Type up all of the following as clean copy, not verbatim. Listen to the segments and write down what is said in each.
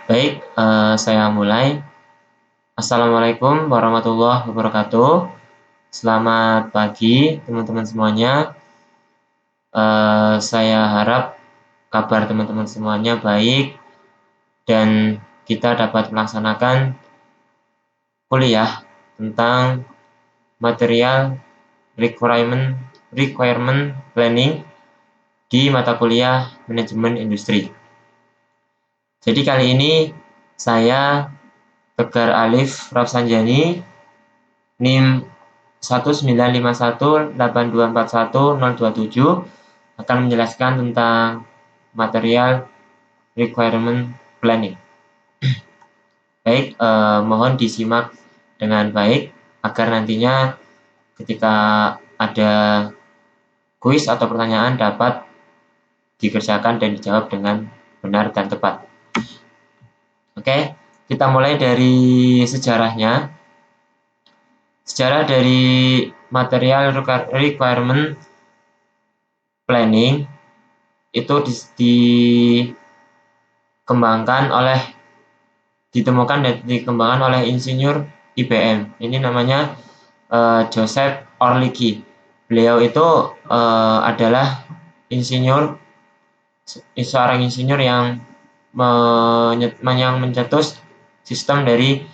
Baik, saya mulai. Assalamualaikum warahmatullahi wabarakatuh. Selamat pagi teman-teman semuanya. Saya harap kabar teman-teman semuanya baik dan kita dapat melaksanakan kuliah tentang material requirement planning di mata kuliah manajemen industri. Jadi kali ini saya Tegar Alif Rafsanjani, NIM 19518241027 akan menjelaskan tentang material requirement planning. Baik, mohon disimak dengan baik agar nantinya ketika ada kuis atau pertanyaan dapat dikerjakan dan dijawab dengan benar dan tepat. Oke, kita mulai dari sejarahnya. Sejarah dari material requirement planning itu ditemukan dan dikembangkan oleh insinyur IBM. Ini namanya Joseph Orlicky. Beliau itu adalah seorang insinyur yang mencetus sistem dari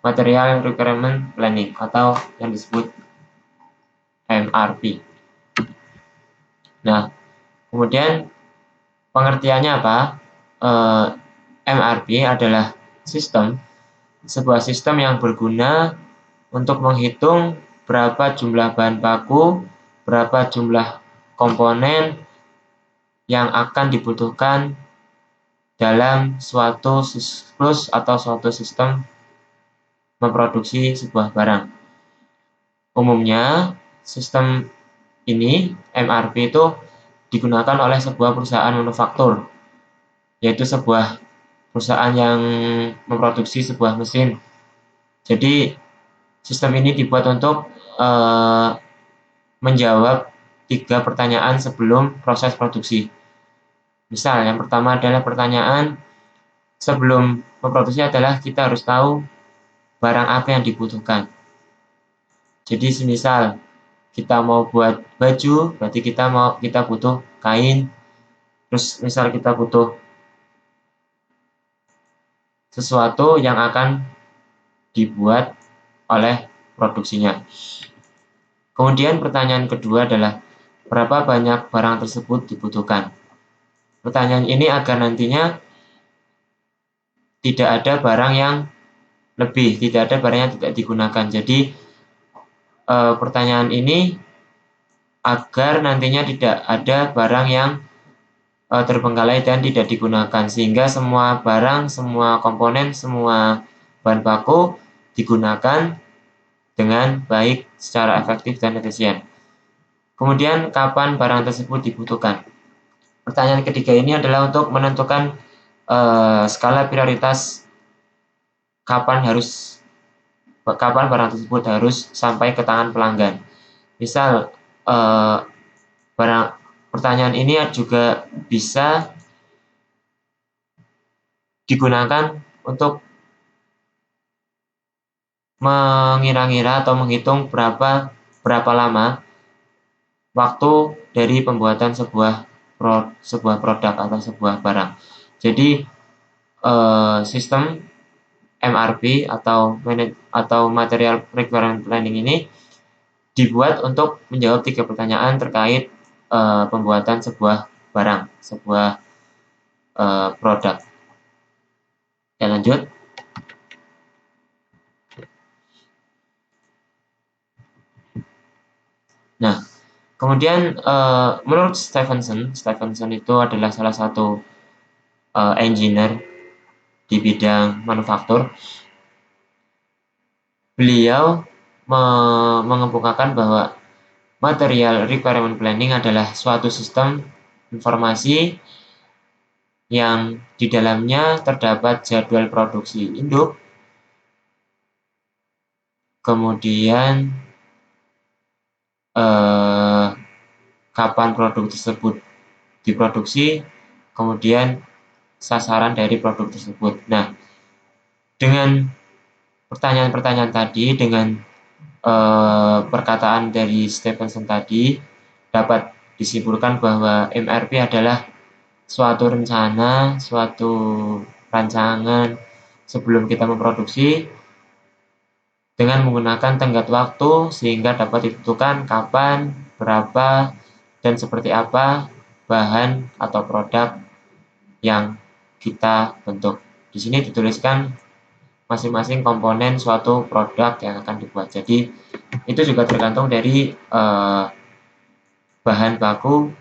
material requirement planning atau yang disebut MRP. Nah, kemudian pengertiannya apa? MRP adalah sebuah sistem yang berguna untuk menghitung berapa jumlah bahan baku, berapa jumlah komponen yang akan dibutuhkan dalam suatu siklus atau suatu sistem memproduksi sebuah barang. Umumnya, sistem ini, MRP itu digunakan oleh sebuah perusahaan manufaktur, yaitu sebuah perusahaan yang memproduksi sebuah mesin. Jadi, sistem ini dibuat untuk menjawab 3 pertanyaan sebelum proses produksi. Misal, yang pertama adalah pertanyaan sebelum memproduksi adalah kita harus tahu barang apa yang dibutuhkan. Jadi semisal kita mau buat baju, berarti kita butuh kain. Terus misal kita butuh sesuatu yang akan dibuat oleh produksinya. Kemudian pertanyaan kedua adalah berapa banyak barang tersebut dibutuhkan. Pertanyaan ini agar nantinya tidak ada barang yang lebih, tidak ada barang yang tidak digunakan. Jadi pertanyaan ini agar nantinya tidak ada barang yang terbengkalai dan tidak digunakan, sehingga semua barang, semua komponen, semua bahan baku digunakan dengan baik, secara efektif dan efisien. Kemudian kapan barang tersebut dibutuhkan? Pertanyaan ketiga ini adalah untuk menentukan skala prioritas kapan barang tersebut harus sampai ke tangan pelanggan. Misal pertanyaan ini juga bisa digunakan untuk mengira-ngira atau menghitung berapa lama waktu dari pembuatan sebuah produk atau sebuah barang. Jadi sistem MRP atau Material Requirement Planning ini dibuat untuk menjawab 3 pertanyaan terkait pembuatan sebuah barang, sebuah produk. Kita lanjut. Nah, kemudian menurut Stephenson itu adalah salah satu engineer di bidang manufaktur. Beliau mengemukakan bahwa material requirement planning adalah suatu sistem informasi yang di dalamnya terdapat jadwal produksi induk, kemudian kapan produk tersebut diproduksi, kemudian sasaran dari produk tersebut. Nah, dengan pertanyaan-pertanyaan tadi, dengan perkataan dari Stephenson tadi, dapat disimpulkan bahwa MRP adalah suatu rencana, suatu rancangan sebelum kita memproduksi dengan menggunakan tenggat waktu sehingga dapat ditentukan kapan, berapa, dan seperti apa bahan atau produk yang kita bentuk. Di sini dituliskan masing-masing komponen suatu produk yang akan dibuat. Jadi itu juga tergantung dari bahan baku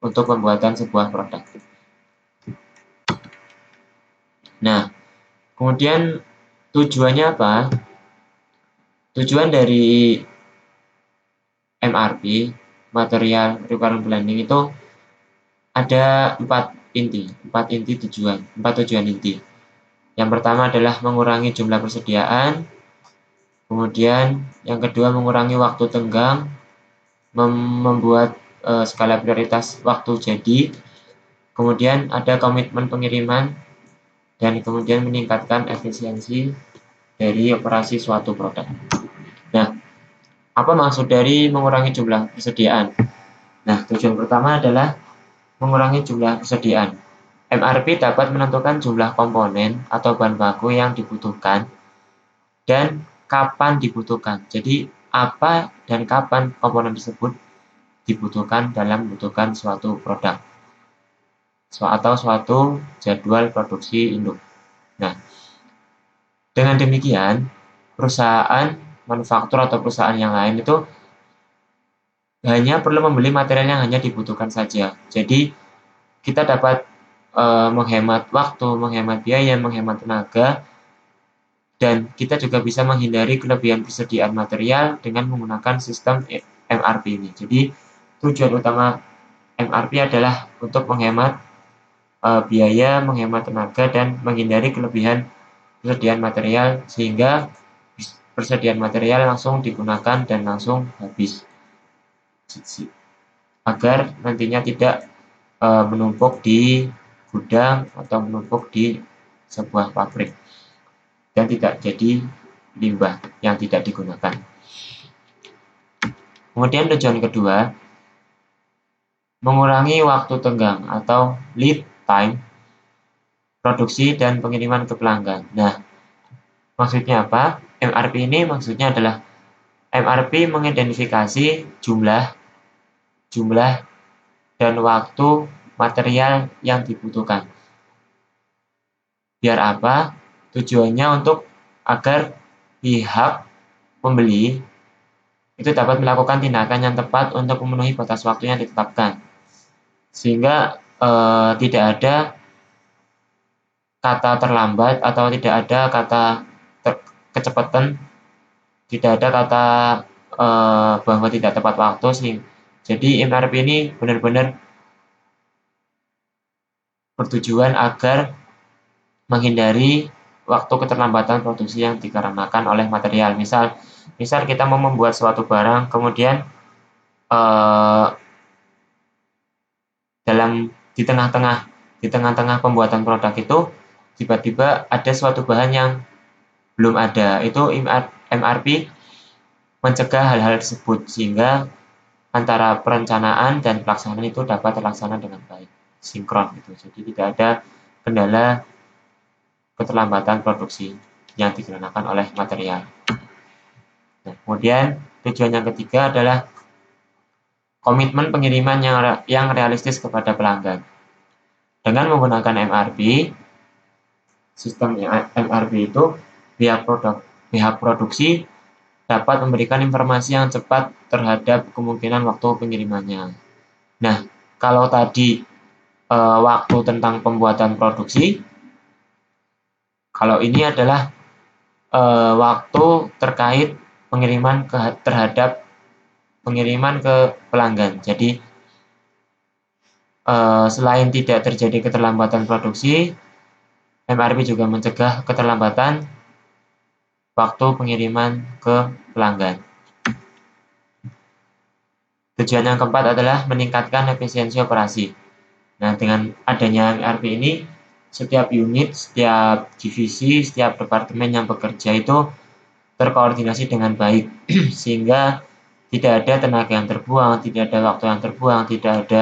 untuk pembuatan sebuah produk. Nah, kemudian tujuannya apa? Tujuan dari MRP, Material Requirement Planning, itu ada empat tujuan inti. Yang pertama adalah mengurangi jumlah persediaan, kemudian yang kedua mengurangi waktu tenggang, membuat skala prioritas waktu jadi, kemudian ada komitmen pengiriman, dan kemudian meningkatkan efisiensi dari operasi suatu produk. Nah, apa maksud dari mengurangi jumlah persediaan? Nah, tujuan pertama adalah mengurangi jumlah persediaan. MRP dapat menentukan jumlah komponen atau bahan baku yang dibutuhkan dan kapan dibutuhkan. Jadi, apa dan kapan komponen tersebut dibutuhkan dalam membutuhkan suatu produk atau suatu jadwal produksi induk. Nah, dengan demikian, perusahaan manufaktur atau perusahaan yang lain itu hanya perlu membeli material yang hanya dibutuhkan saja. Jadi, kita dapat menghemat waktu, menghemat biaya, menghemat tenaga, dan kita juga bisa menghindari kelebihan persediaan material dengan menggunakan sistem MRP ini. Jadi, tujuan utama MRP adalah untuk menghemat biaya, menghemat tenaga, dan menghindari kelebihan persediaan material sehingga persediaan material langsung digunakan dan langsung habis, agar nantinya tidak menumpuk di gudang atau menumpuk di sebuah pabrik dan tidak jadi limbah yang tidak digunakan. Kemudian tujuan kedua, mengurangi waktu tenggang atau lead time produksi dan pengiriman ke pelanggan. Nah, maksudnya apa? MRP ini maksudnya adalah MRP mengidentifikasi jumlah dan waktu material yang dibutuhkan. Biar apa? Tujuannya untuk agar pihak pembeli itu dapat melakukan tindakan yang tepat untuk memenuhi batas waktu yang ditetapkan. Sehingga tidak ada kata terlambat atau tidak ada kata kecepatan, tidak ada kata bahwa tidak tepat waktu sih. Jadi MRP ini benar-benar bertujuan agar menghindari waktu keterlambatan produksi yang dikarenakan oleh material. Misal kita mau membuat suatu barang, kemudian di tengah-tengah pembuatan produk itu tiba-tiba ada suatu bahan yang belum ada. Itu MRP mencegah hal-hal tersebut sehingga antara perencanaan dan pelaksanaan itu dapat terlaksana dengan baik, sinkron gitu. Jadi tidak ada kendala keterlambatan produksi yang dikarenakan oleh material. Nah, kemudian tujuan yang ketiga adalah komitmen pengiriman yang realistis kepada pelanggan. Dengan menggunakan MRP, sistem MRP itu pihak produksi dapat memberikan informasi yang cepat terhadap kemungkinan waktu pengirimannya. Nah, kalau tadi waktu tentang pembuatan produksi, kalau ini adalah waktu terkait pengiriman terhadap pengiriman ke pelanggan. Jadi selain tidak terjadi keterlambatan produksi, MRP juga mencegah keterlambatan waktu pengiriman ke pelanggan. Tujuan yang keempat adalah meningkatkan efisiensi operasi. Nah, dengan adanya MRP ini, setiap unit, setiap divisi, setiap departemen yang bekerja itu terkoordinasi dengan baik, sehingga tidak ada tenaga yang terbuang, tidak ada waktu yang terbuang, tidak ada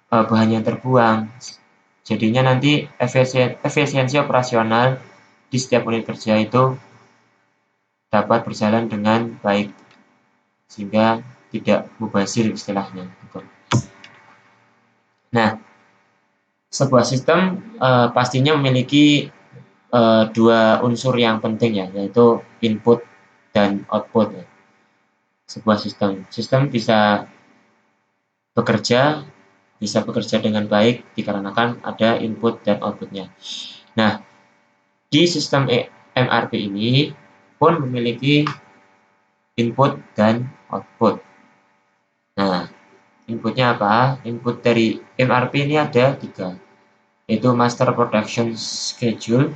bahan yang terbuang. Jadinya nanti efisiensi operasional di setiap unit kerja itu dapat berjalan dengan baik, sehingga tidak mubazir istilahnya. Nah, sebuah sistem pastinya memiliki dua unsur yang penting ya, yaitu input dan output. Ya. Sebuah sistem bisa bekerja dengan baik dikarenakan ada input dan outputnya. Nah, di sistem MRP ini pun memiliki input dan output. Nah, inputnya apa? Input dari MRP ini ada 3, yaitu Master Production Schedule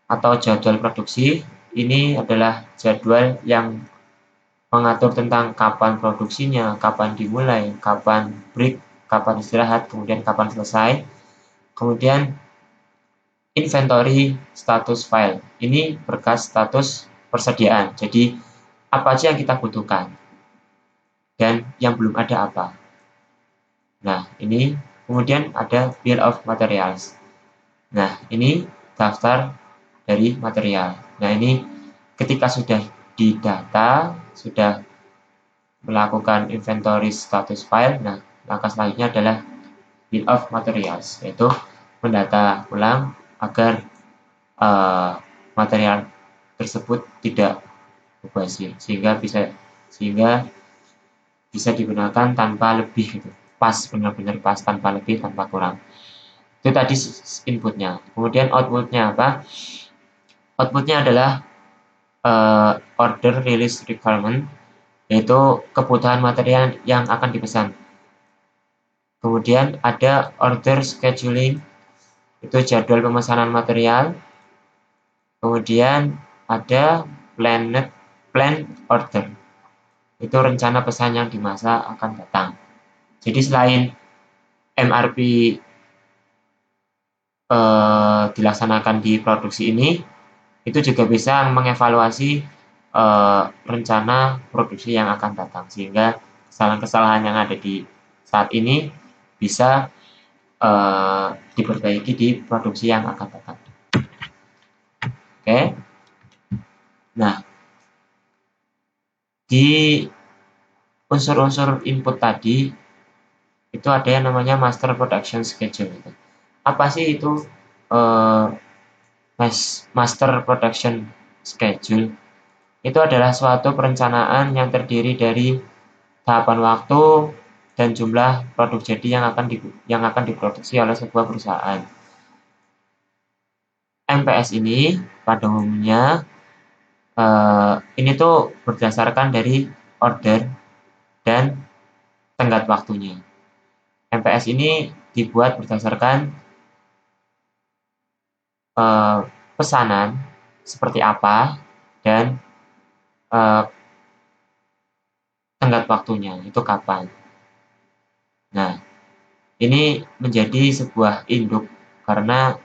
atau jadwal produksi. Ini adalah jadwal yang mengatur tentang kapan produksinya, kapan dimulai, kapan break, kapan istirahat, kemudian kapan selesai. Kemudian inventory status file. Ini berkas status persediaan. Jadi apa aja yang kita butuhkan dan yang belum ada apa. Nah, ini kemudian ada bill of materials. Nah, ini daftar dari material. Nah, ini ketika sudah didata, sudah melakukan inventory status file, nah, langkah selanjutnya adalah bill of materials, yaitu mendata ulang agar material tersebut tidak mubazir, sehingga bisa digunakan tanpa lebih gitu. Pas, benar-benar pas, tanpa lebih, tanpa kurang. Itu tadi inputnya. Kemudian outputnya apa? Outputnya adalah order release requirement, yaitu kebutuhan material yang akan dipesan. Kemudian ada order scheduling, itu jadwal pemesanan material. Kemudian ada plan order, itu rencana pesan yang di masa akan datang. Jadi selain MRP dilaksanakan di produksi ini, itu juga bisa mengevaluasi rencana produksi yang akan datang, sehingga kesalahan-kesalahan yang ada di saat ini bisa diperbaiki di produksi yang akan datang. Oke. Nah, di unsur-unsur input tadi itu ada yang namanya master production schedule. Apa sih itu master production schedule? Itu adalah suatu perencanaan yang terdiri dari tahapan waktu dan jumlah produk jadi yang akan diproduksi oleh sebuah perusahaan. MPS ini pada umumnya ini tuh berdasarkan dari order dan tenggat waktunya. MPS ini dibuat berdasarkan pesanan seperti apa dan tenggat waktunya itu kapan. Nah, ini menjadi sebuah induk, karena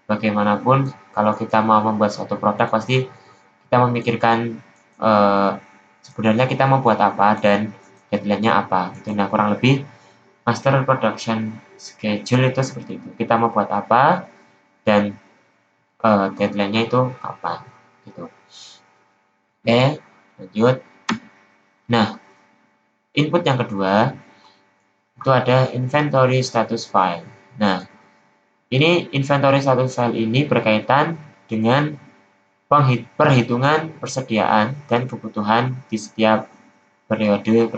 bagaimanapun kalau kita mau membuat suatu produk pasti kita memikirkan sebenarnya kita mau buat apa dan deadline-nya apa. Itu nah, kurang lebih master production schedule itu seperti itu. Kita mau buat apa dan deadline-nya itu kapan gitu. Oke, lanjut. Nah, input yang kedua itu ada inventory status file. Nah, ini inventory status file ini berkaitan dengan perhitungan persediaan dan kebutuhan di setiap periode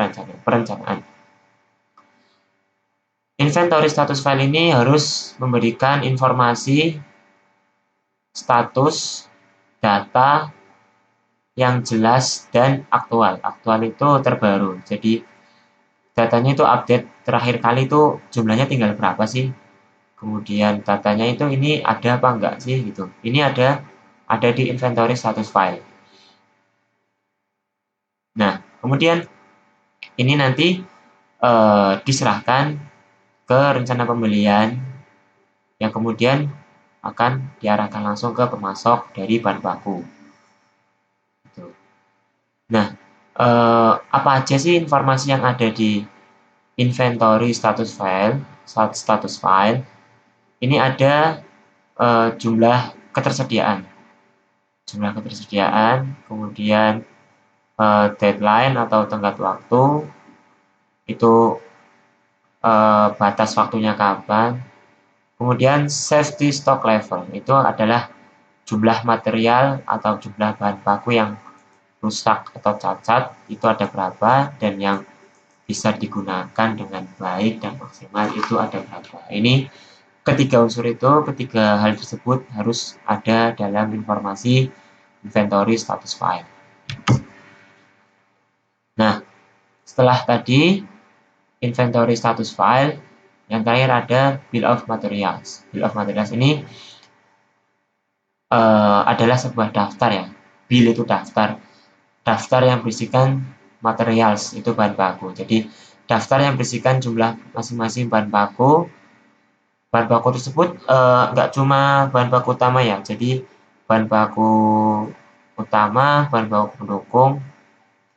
perencanaan. Inventory status file ini harus memberikan informasi status data yang jelas dan aktual. Aktual itu terbaru. Jadi datanya itu update terakhir kali itu jumlahnya tinggal berapa sih? Kemudian datanya itu ini ada apa enggak sih gitu. Ini ada di inventory status file. Nah, kemudian ini nanti diserahkan ke ke rencana pembelian yang kemudian akan diarahkan langsung ke pemasok dari bahan baku. Nah, apa aja sih informasi yang ada di inventory status file? Ini ada jumlah ketersediaan, kemudian deadline atau tenggat waktu, itu batas waktunya kapan. Kemudian safety stock level, itu adalah jumlah material atau jumlah bahan baku yang rusak atau cacat, itu ada berapa, dan yang bisa digunakan dengan baik dan maksimal itu ada berapa. Ini ketiga hal tersebut harus ada dalam informasi inventory status file. Nah, setelah tadi inventory status file, yang terakhir ada bill of materials. Bill of materials ini adalah sebuah daftar ya. Bill itu daftar yang berisikan materials, itu bahan baku. Jadi daftar yang berisikan jumlah masing-masing bahan baku. Bahan baku tersebut nggak cuma bahan baku utama ya. Jadi bahan baku utama, bahan baku pendukung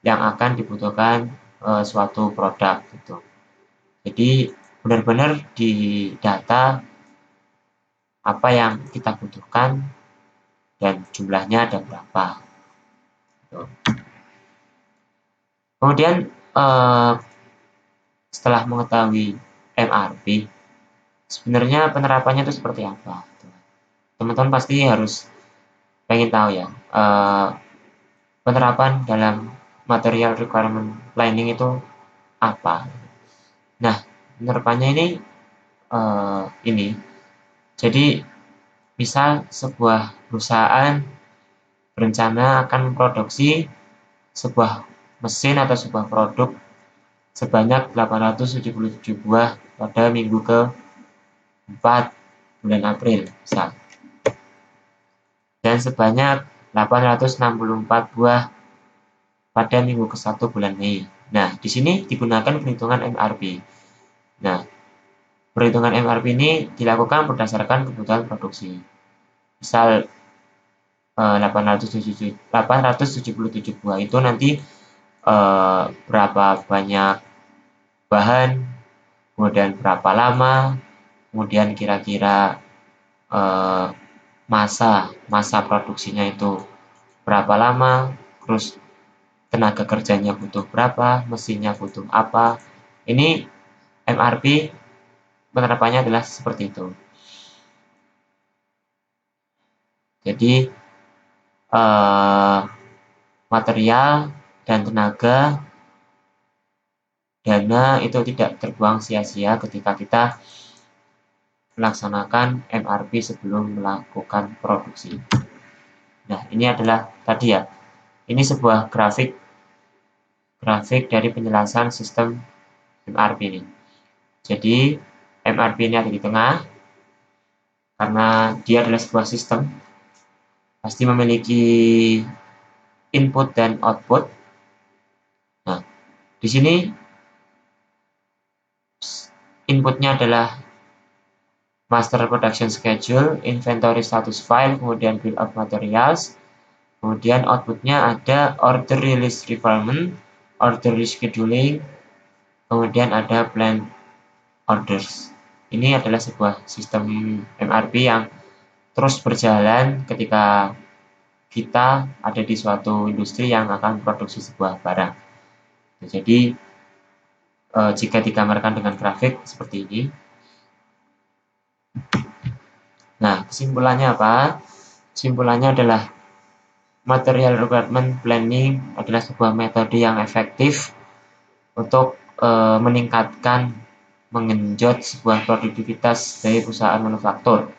yang akan dibutuhkan suatu produk gitu. Jadi benar-benar di data apa yang kita butuhkan dan jumlahnya ada berapa. Kemudian setelah mengetahui MRP, sebenarnya penerapannya itu seperti apa? Teman-teman pasti harus pengen tahu ya, penerapan dalam material requirement planning itu apa. Nah, penerapannya ini, jadi misal sebuah perusahaan berencana akan memproduksi sebuah mesin atau sebuah produk sebanyak 877 buah pada minggu ke-4 bulan April misal, dan sebanyak 864 buah pada minggu ke-1 bulan Mei. Nah, di sini digunakan perhitungan MRP. Nah, perhitungan MRP ini dilakukan berdasarkan kebutuhan produksi. Misal 877 buah itu nanti berapa banyak bahan, kemudian berapa lama, kemudian kira-kira masa produksinya itu berapa lama, terus tenaga kerjanya butuh berapa, mesinnya butuh apa. Ini MRP penerapannya adalah seperti itu. Jadi material dan tenaga, dana itu tidak terbuang sia-sia ketika kita melaksanakan MRP sebelum melakukan produksi. Nah, ini adalah tadi ya, ini sebuah grafik dari penjelasan sistem MRP ini. Jadi MRP ini ada di tengah karena dia adalah sebuah sistem, pasti memiliki input dan output. Nah, di sini inputnya adalah master production schedule, inventory status file, kemudian bill of materials. Kemudian outputnya ada order release requirement, order rescheduling, kemudian ada plan orders. Ini adalah sebuah sistem MRP yang terus berjalan ketika kita ada di suatu industri yang akan memproduksi sebuah barang. Jadi jika digambarkan dengan grafik seperti ini. Nah, kesimpulannya apa? Kesimpulannya adalah material requirement planning adalah sebuah metode yang efektif untuk meningkatkan, mengenjot sebuah produktivitas dari perusahaan manufaktur.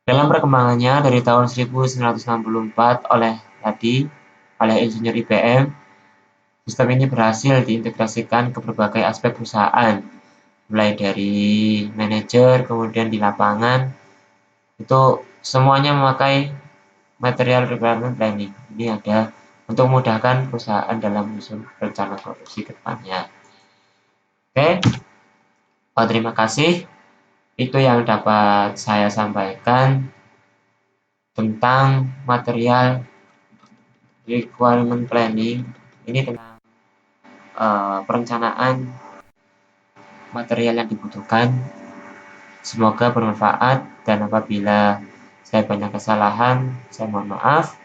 Dalam perkembangannya dari tahun 1964 oleh insinyur IBM, sistem ini berhasil diintegrasikan ke berbagai aspek perusahaan, mulai dari manajer, kemudian di lapangan, itu semuanya memakai material requirement planning. Ini ada untuk memudahkan perusahaan dalam menyusun rencana produksi ke depannya. Oke, Terima kasih. Itu yang dapat saya sampaikan tentang material requirement planning. Ini tentang perencanaan material yang dibutuhkan. Semoga bermanfaat, dan apabila saya banyak kesalahan, saya mohon maaf.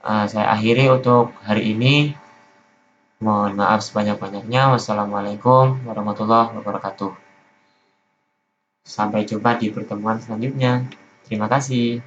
Saya akhiri untuk hari ini. Mohon maaf sebanyak-banyaknya. Wassalamualaikum warahmatullahi wabarakatuh. Sampai jumpa di pertemuan selanjutnya. Terima kasih.